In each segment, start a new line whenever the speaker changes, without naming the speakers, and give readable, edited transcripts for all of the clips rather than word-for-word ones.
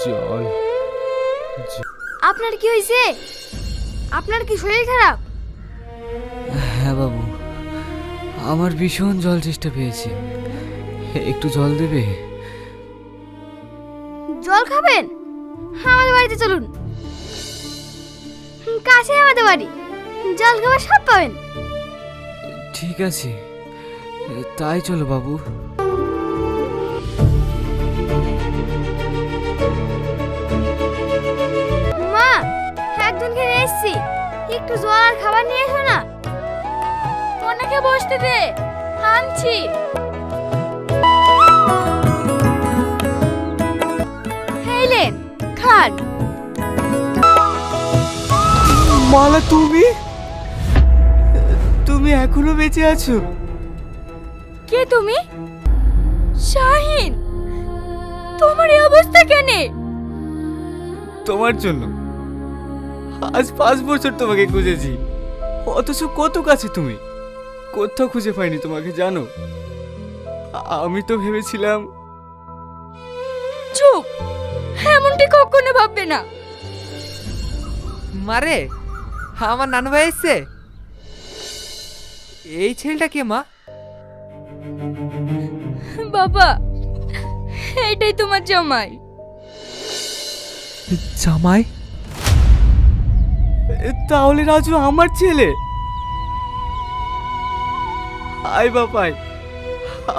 জল।
আপনার কি হয়েছে? আপনার কি শরীর খারাপ?
হ্যাঁ বাবু, আমার ভীষণ জল চেষ্টা পেয়েছে, একটু জল দেবে?
জল খাবেন? আমাদের বাড়িতে চলুন, কাছে আমাদের বাড়ি, জল খাবার সব পাবেন।
ঠিক আছে, তাই চলো বাবু।
মা, একজনকে নিয়ে এসছি, একটু জল আর খাবার নিয়ে এসো না। ওনাকে বসতে দে, আনছি। হেলেন, খান।
মালা, তুমি তুমি এখনো বেঁচে আছো?
কে তুমি? শাহিন, তোমার এই অবস্থা কেন?
তোমার জন্য আজ 5 বছর তোমাকে খুঁজেছি, অথচ কত কাছে তুমি, কোথাও খুঁজে পাইনি তোমাকে, জানো? আমি তো ভেবেছিলাম।
চুপ, এমনটি কখনো ভাববে না।
মারে, আমার নানু ভাই এসছে। এই ছেলেটা কে মা?
বাবা, এটাই তোমার জামাই।
জামাই?
তাহলে রাজু আমার ছেলে। আয় বাপাই,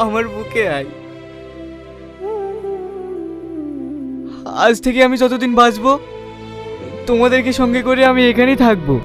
আমার বুকে আয়। আজ থেকে আমি যতদিন বাঁচবো তোমাদেরকে সঙ্গে করে আমি এখানেই থাকবো।